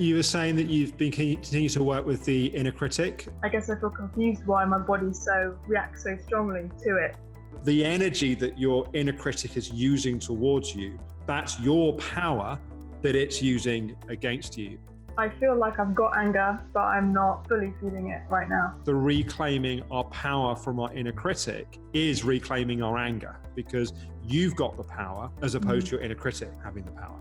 You were saying that you've been continuing to work with the inner critic. I guess I feel confused why my body reacts so strongly to it. The energy that your inner critic is using towards you, that's your power that it's using against you. I feel like I've got anger, but I'm not fully feeling it right now. The reclaiming our power from our inner critic is reclaiming our anger, because you've got the power as opposed to your inner critic having the power.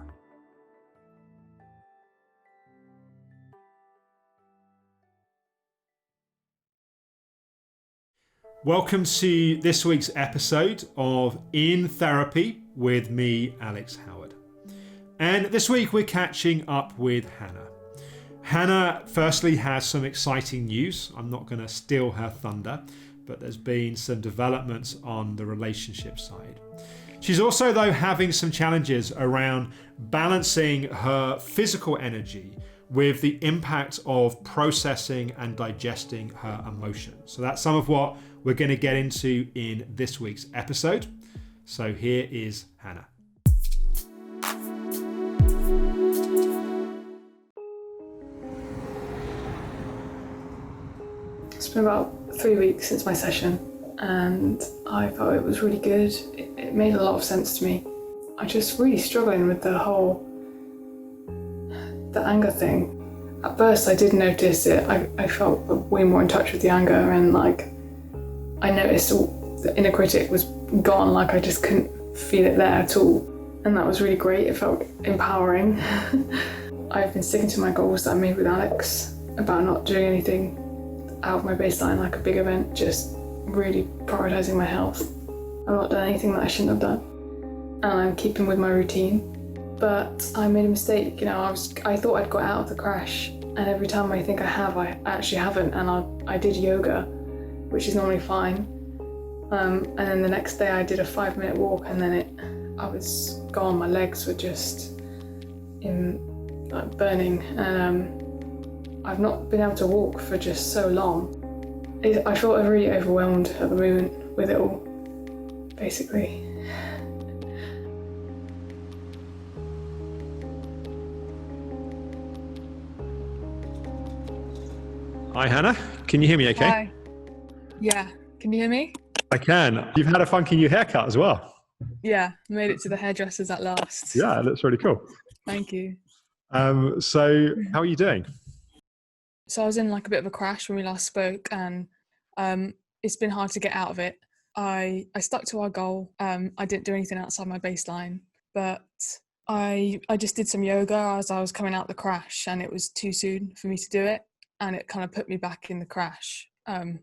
Welcome to this week's episode of In Therapy with me, Alex Howard. And this week we're catching up with Hannah. Hannah firstly has some exciting news. I'm not going to steal her thunder, but there's been some developments on the relationship side. She's also, though, having some challenges around balancing her physical energy with the impact of processing and digesting her emotions. So that's some of what we're going to get into in this week's episode. So here is Hannah. It's been about 3 weeks since my session and I felt it was really good. It made a lot of sense to me. I'm just really struggling with the anger thing. At first I did notice it. I felt way more in touch with the anger, and I noticed the inner critic was gone, I just couldn't feel it there at all. And that was really great. It felt empowering. I've been sticking to my goals that I made with Alex about not doing anything out of my baseline, like a big event, just really prioritising my health. I've not done anything that I shouldn't have done, and I'm keeping with my routine. But I made a mistake, I thought I'd got out of the crash, and every time I think I have, I actually haven't. And I did yoga, which is normally fine. And then the next day I did a 5-minute walk, and then I was gone. My legs were just burning, and I've not been able to walk for just so long. I feel really overwhelmed at the moment with it all, basically. Hi, Hannah. Can you hear me okay? Hi. Yeah. Can you hear me? I can. You've had a funky new haircut as well. Yeah. Made it to the hairdressers at last. Yeah, it looks really cool. Thank you. So how are you doing? So I was in a bit of a crash when we last spoke, and it's been hard to get out of it. I stuck to our goal. I didn't do anything outside my baseline, but I just did some yoga as I was coming out the crash, and it was too soon for me to do it. And it kind of put me back in the crash. And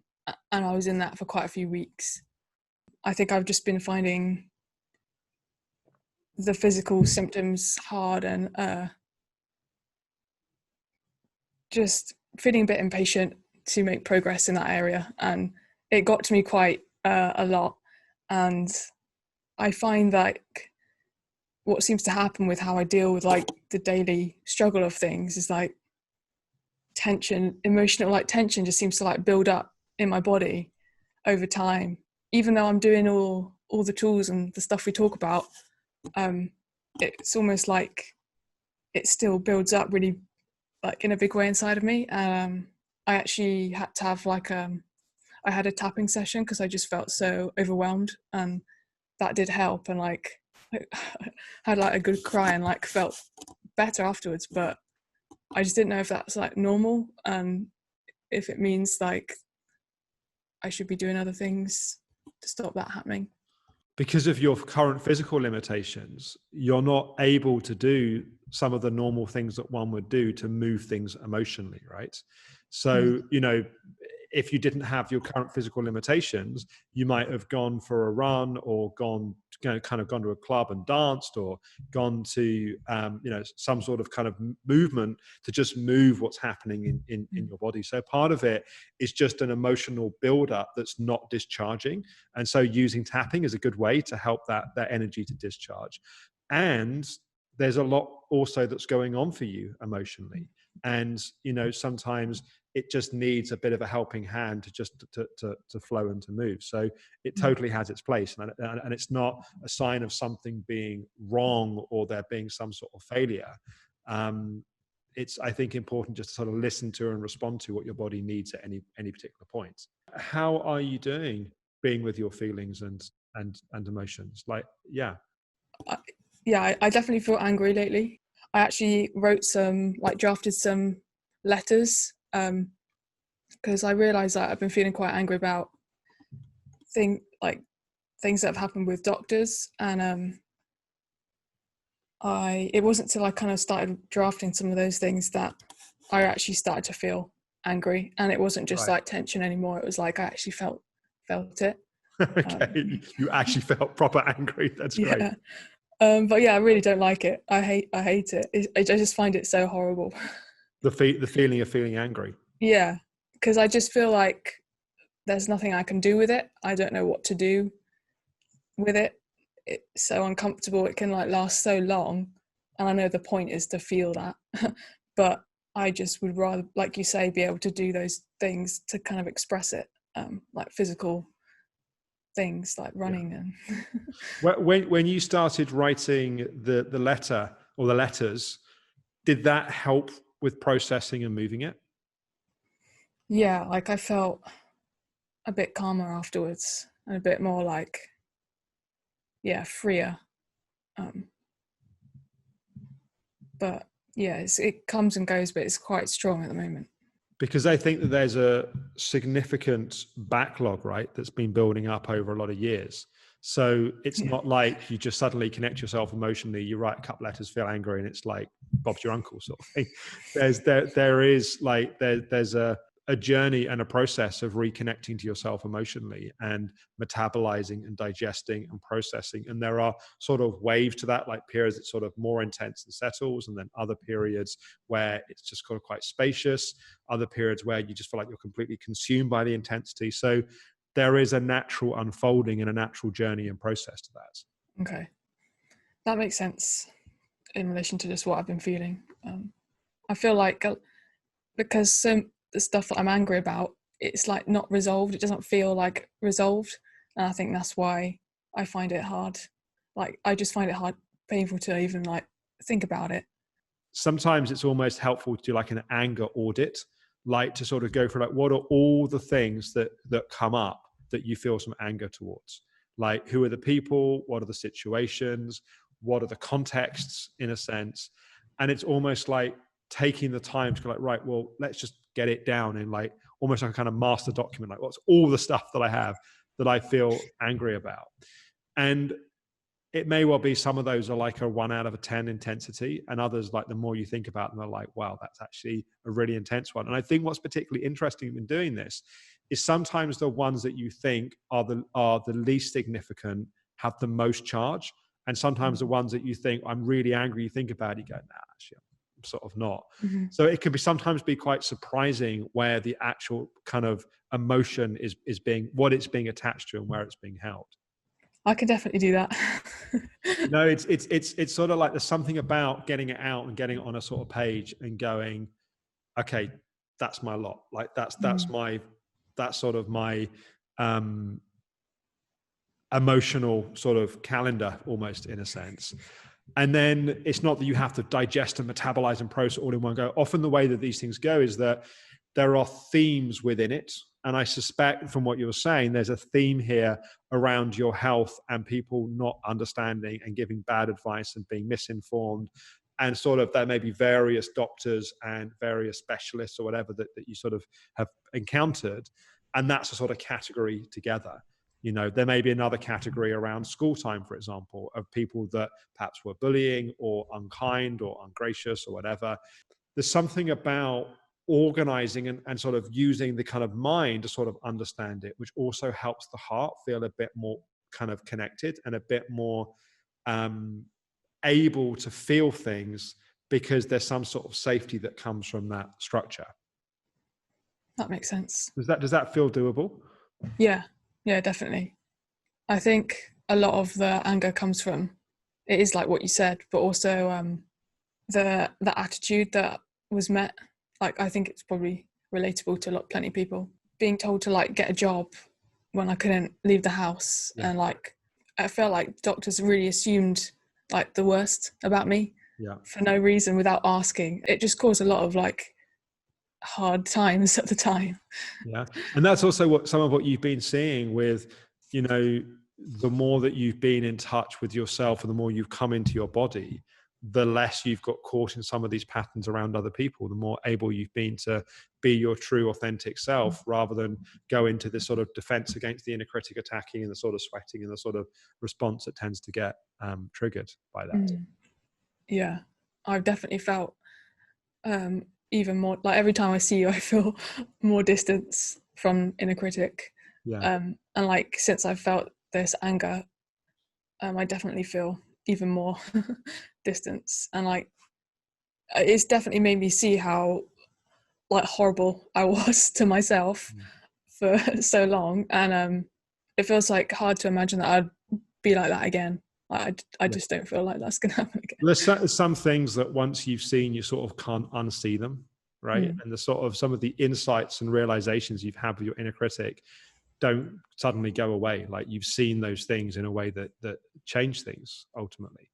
I was in that for quite a few weeks. I think I've just been finding the physical symptoms hard, and just feeling a bit impatient to make progress in that area. And it got to me quite a lot. And I find that what seems to happen with how I deal with the daily struggle of things is tension, emotional tension just seems to build up in my body over time. Even though I'm doing all the tools and the stuff we talk about, it's almost like it still builds up really in a big way inside of me. I actually had to have I had a tapping session because I just felt so overwhelmed, and that did help. And I had a good cry and felt better afterwards. But I just didn't know if that's normal, and if it means I should be doing other things to stop that happening. Because of your current physical limitations, you're not able to do some of the normal things that one would do to move things emotionally, right? So, if you didn't have your current physical limitations, you might have gone for a run, or gone to a club and danced, or gone to some sort of kind of movement to just move what's happening in your body. So part of it is just an emotional buildup that's not discharging, and so using tapping is a good way to help that energy to discharge. And there's a lot also that's going on for you emotionally, and sometimes it just needs a bit of a helping hand to flow and to move. So it totally has its place, and it's not a sign of something being wrong or there being some sort of failure. it's, I think, important just to sort of listen to and respond to what your body needs at any particular point. How are you doing being with your feelings and emotions? Like, yeah. I definitely feel angry lately. I actually drafted some letters because I realised that I've been feeling quite angry about things that have happened with doctors, and it wasn't till I kind of started drafting some of those things that I actually started to feel angry, and it wasn't just like tension anymore. It was like I actually felt it. Okay, you actually felt proper angry. That's great. Yeah. But yeah, I really don't like it. I hate it. I just find it so horrible. The feeling of feeling angry. Yeah, because I just feel like there's nothing I can do with it. I don't know what to do with it. It's so uncomfortable. It can like last so long, and I know the point is to feel that, but I just would rather, like you say, be able to do those things to kind of express it, like physical things like running. And when you started writing the letter or the letters, did that help with processing and moving it? Yeah, like I felt a bit calmer afterwards and a bit more like, freer. But yeah, it comes and goes, but it's quite strong at the moment. Because I think that there's a significant backlog, right, that's been building up over a lot of years. So it's not like you just suddenly connect yourself emotionally, you write a couple letters, feel angry, and it's like Bob's your uncle sort of thing. There's a journey and a process of reconnecting to yourself emotionally and metabolizing and digesting and processing. And there are sort of waves to that, like periods it's sort of more intense and settles, and then other periods where it's just kind of quite spacious, other periods where you just feel like you're completely consumed by the intensity. So there is a natural unfolding and a natural journey and process to that. Okay. That makes sense in relation to just what I've been feeling. I feel like because the stuff that I'm angry about, it's like not resolved. It doesn't feel like resolved. And I think that's why I find it hard. Like, I just find it painful to even like think about it. Sometimes it's almost helpful to do like an anger audit, like to sort of go for like, what are all the things that come up that you feel some anger towards? Like, who are the people? What are the situations? What are the contexts, in a sense? And it's almost like taking the time to go like, right, well, let's just get it down in like almost like a kind of master document, like what's all the stuff that I have that I feel angry about. And it may well be some of those are like a 1 out of a 10 intensity, and others, like the more you think about them, are like, wow, that's actually a really intense one. And I think what's particularly interesting in doing this is sometimes the ones that you think are the least significant have the most charge, and sometimes the ones that you think, I'm really angry, you think about it, you go, nah, actually I'm sort of not. Mm-hmm. So it can sometimes be quite surprising where the actual kind of emotion is being, what it's being attached to and where it's being held. I can definitely do that. No, it's sort of like there's something about getting it out and getting it on a sort of page and going, okay, that's my lot. Like that's sort of my emotional sort of calendar, almost, in a sense. And then it's not that you have to digest and metabolize and process all in one go. Often the way that these things go is that there are themes within it. And I suspect from what you were saying, there's a theme here around your health and people not understanding and giving bad advice and being misinformed. And sort of there may be various doctors and various specialists or whatever that you sort of have encountered. And that's a sort of category together. You know, there may be another category around school time, for example, of people that perhaps were bullying or unkind or ungracious or whatever. There's something about organizing and sort of using the kind of mind to sort of understand it, which also helps the heart feel a bit more kind of connected and a bit more able to feel things, because there's some sort of safety that comes from that structure. That makes sense. Does that feel doable? Yeah, definitely. I think a lot of the anger comes from, it is like what you said, but also the attitude that was met. Like, I think it's probably relatable to plenty of people. Being told to like get a job when I couldn't leave the house, and like I felt like doctors really assumed like the worst about me, Yeah. for no reason without asking. It just caused a lot of like hard times at the time. Yeah. And that's also what some of what you've been seeing with, you know, the more that you've been in touch with yourself and the more you've come into your body, the less you've got caught in some of these patterns around other people, the more able you've been to be your true authentic self, rather than go into this sort of defense against the inner critic attacking and the sort of sweating and the sort of response that tends to get triggered by that. Yeah, I've definitely felt even more, like every time I see you, I feel more distance from inner critic. Yeah. And like since I've felt this anger, I definitely feel even more distance. And like it's definitely made me see how like horrible I was to myself for so long. And it feels like hard to imagine that I'd be like that again. I just don't feel like that's gonna happen again. There's some things that once you've seen, you sort of can't unsee them, right? And the sort of some of the insights and realizations you've had with your inner critic don't suddenly go away. Like you've seen those things in a way that change things ultimately.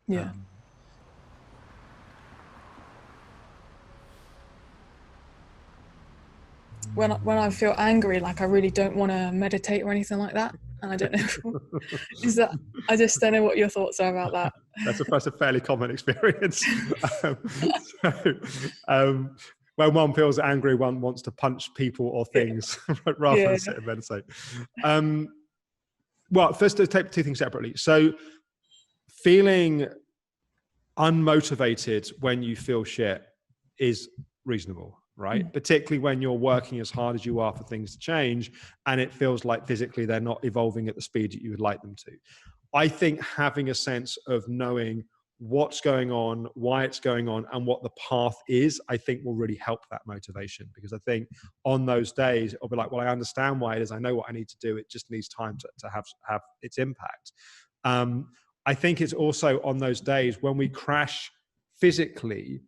Yeah. When I feel angry, like I really don't want to meditate or anything like that. And I don't know, I just don't know what your thoughts are about that. That's a fairly common experience. When one feels angry, one wants to punch people or things rather than sit and meditate. Well, first, to take two things separately. So feeling unmotivated when you feel shit is reasonable, right? Particularly when you're working as hard as you are for things to change and it feels like physically they're not evolving at the speed that you would like them to. I think having a sense of knowing what's going on, why it's going on, and what the path is, I think will really help that motivation. Because I think on those days, it'll be like, well, I understand why it is. I know what I need to do. It just needs time to have its impact. I think it's also on those days when we crash physically,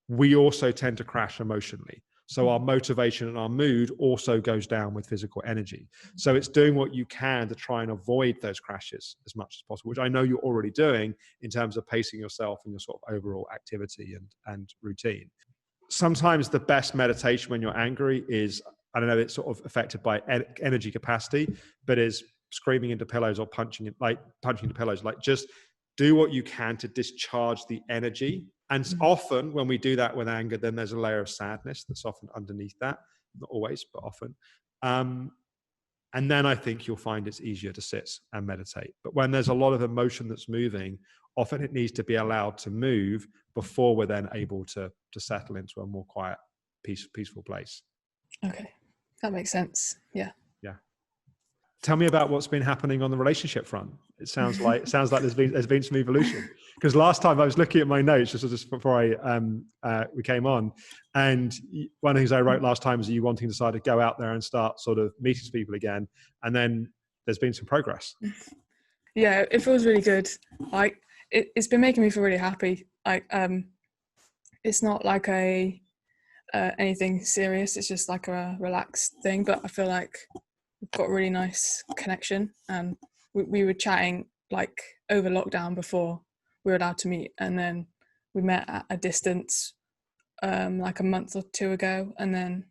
we also tend to crash emotionally. So our motivation and our mood also goes down with physical energy. So it's doing what you can to try and avoid those crashes as much as possible, which I know you're already doing in terms of pacing yourself and your sort of overall activity and routine. Sometimes the best meditation when you're angry is, I don't know, it's sort of affected by energy capacity, but is screaming into pillows or punching into pillows. Like just do what you can to discharge the energy. And often when we do that with anger, then there's a layer of sadness that's often underneath that. Not always, but often. And then I think you'll find it's easier to sit and meditate. But when there's a lot of emotion that's moving, often it needs to be allowed to move before we're then able to settle into a more quiet, peaceful place. Okay, that makes sense. Yeah. Tell me about what's been happening on the relationship front. It sounds like there's been some evolution. Because last time I was looking at my notes just before we came on, and one of the things I wrote last time was you wanting to decide to go out there and start sort of meeting people again, and then there's been some progress. Yeah, it feels really good. Like it's been making me feel really happy. Like it's not like anything serious. It's just like a relaxed thing. But I feel like we've got a really nice connection, and we were chatting like over lockdown before we were allowed to meet, and then we met at a distance like a month or two ago, and then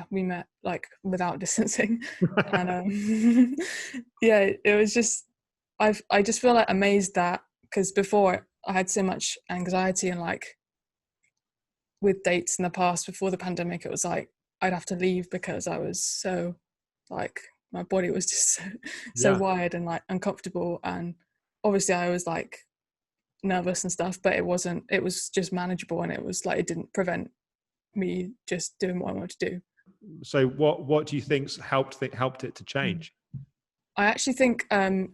we met like without distancing. And it was just I just feel like amazed that, because before I had so much anxiety, and like with dates in the past before the pandemic, it was like I'd have to leave because I was so like my body was just so wired and like uncomfortable, and obviously I was like nervous and stuff, but it was just manageable, and it was like it didn't prevent me just doing what I wanted to do. So what do you think's helped it to change? I actually think kind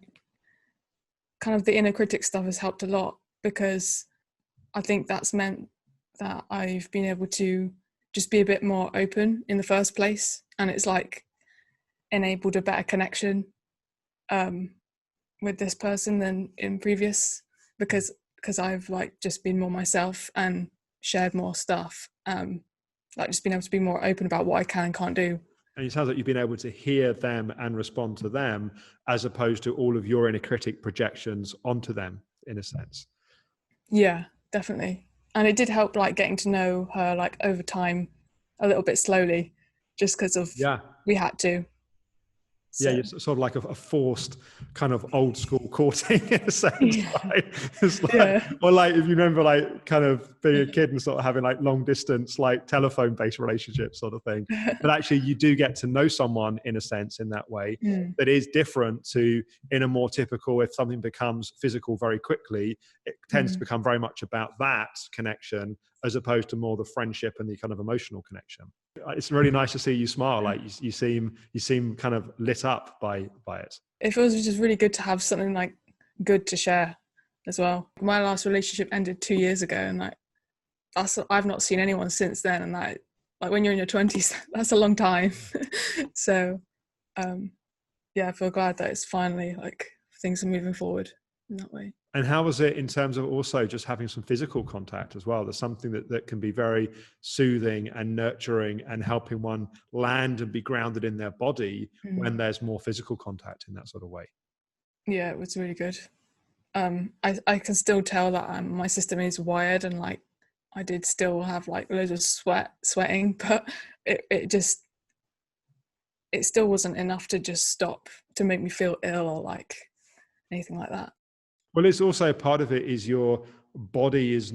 of the inner critic stuff has helped a lot, because I think that's meant that I've been able to just be a bit more open in the first place, and it's like enabled a better connection with this person than in previous, because I've like just been more myself and shared more stuff, like just being able to be more open about what I can and can't do. And it sounds like you've been able to hear them and respond to them, as opposed to all of your inner critic projections onto them, in a sense. Yeah, definitely. And it did help, like getting to know her like over time a little bit slowly, just because of we had to. So. Yeah, it's sort of like a forced kind of old school courting in a sense. Right? It's like, or like if you remember, like kind of being a kid and sort of having like long distance, like telephone based relationships sort of thing. But actually, you do get to know someone in a sense in that way that is different to in a more typical. If something becomes physical very quickly, it tends to become very much about that connection as opposed to more the friendship and the kind of emotional connection. It's really nice to see you smile. Like you seem kind of lit up by it. It feels just really good to have something like good to share as well. My last relationship ended 2 years ago, and like I've not seen anyone since then. And like when you're in your 20s, that's a long time. So I feel glad that it's finally like things are moving forward in that way. And how was it in terms of also just having some physical contact as well? There's something that can be very soothing and nurturing and helping one land and be grounded in their body when there's more physical contact in that sort of way. Yeah, it was really good. I can still tell that my system is wired, and like I did still have like loads of sweating, but it still wasn't enough to just stop to make me feel ill or like anything like that. Well, it's also part of it is your body is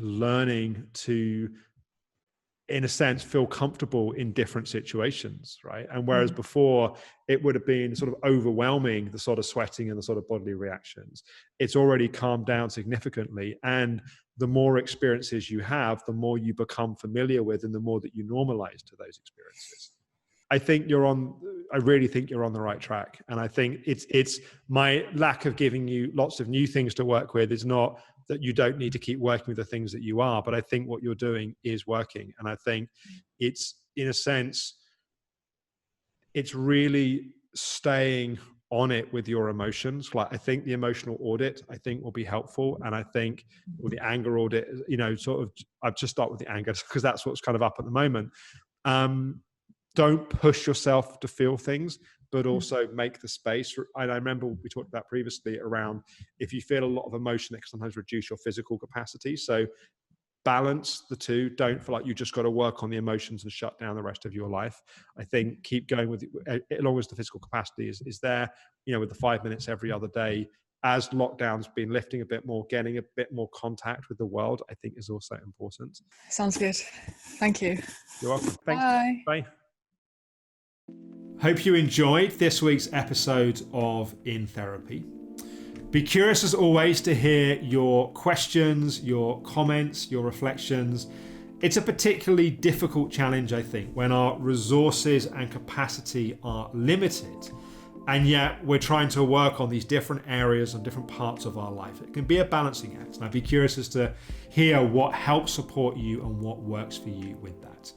learning to, in a sense, feel comfortable in different situations, right? And whereas before it would have been sort of overwhelming, the sort of sweating and the sort of bodily reactions, it's already calmed down significantly. And the more experiences you have, the more you become familiar with and the more that you normalize to those experiences. I really think you're on the right track. And I think it's my lack of giving you lots of new things to work with is not that you don't need to keep working with the things that you are, but I think what you're doing is working. And I think it's, in a sense, it's really staying on it with your emotions. Like I think the emotional audit, I think will be helpful. And I think with the anger audit, I've just start with the anger because that's what's kind of up at the moment. Don't push yourself to feel things, but also make the space. And I remember we talked about previously around if you feel a lot of emotion, it can sometimes reduce your physical capacity. So balance the two. Don't feel like you just got to work on the emotions and shut down the rest of your life. I think keep going with it, as long as the physical capacity is there, with the 5 minutes every other day. As lockdown's been lifting a bit more, getting a bit more contact with the world, I think is also important. Sounds good. Thank you. You're welcome. Thanks. Bye. Bye. Hope you enjoyed this week's episode of In Therapy. Be curious as always to hear your questions, your comments, your reflections. It's a particularly difficult challenge, I think, when our resources and capacity are limited, and yet we're trying to work on these different areas and different parts of our life. It can be a balancing act, and I'd be curious as to hear what helps support you and what works for you with that.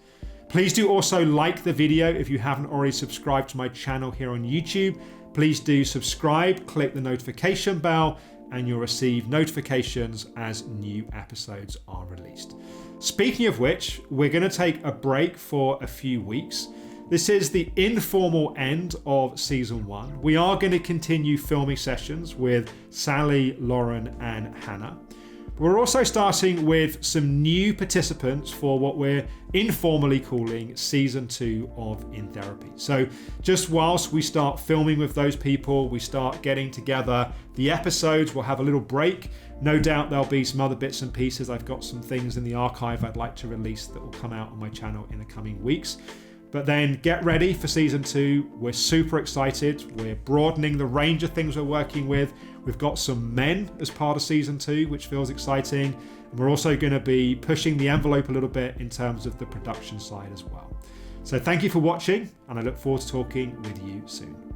Please do also like the video if you haven't already subscribed to my channel here on YouTube. Please do subscribe, click the notification bell, and you'll receive notifications as new episodes are released. Speaking of which, we're going to take a break for a few weeks. This is the informal end of season 1. We are going to continue filming sessions with Sally, Lauren, and Hannah. We're also starting with some new participants for what we're informally calling season 2 of In Therapy. So just whilst we start filming with those people, we start getting together the episodes, we'll have a little break. No doubt there'll be some other bits and pieces. I've got some things in the archive I'd like to release that will come out on my channel in the coming weeks. But then get ready for season 2. We're super excited. We're broadening the range of things we're working with. We've got some men as part of season 2, which feels exciting. And we're also going to be pushing the envelope a little bit in terms of the production side as well. So thank you for watching, and I look forward to talking with you soon.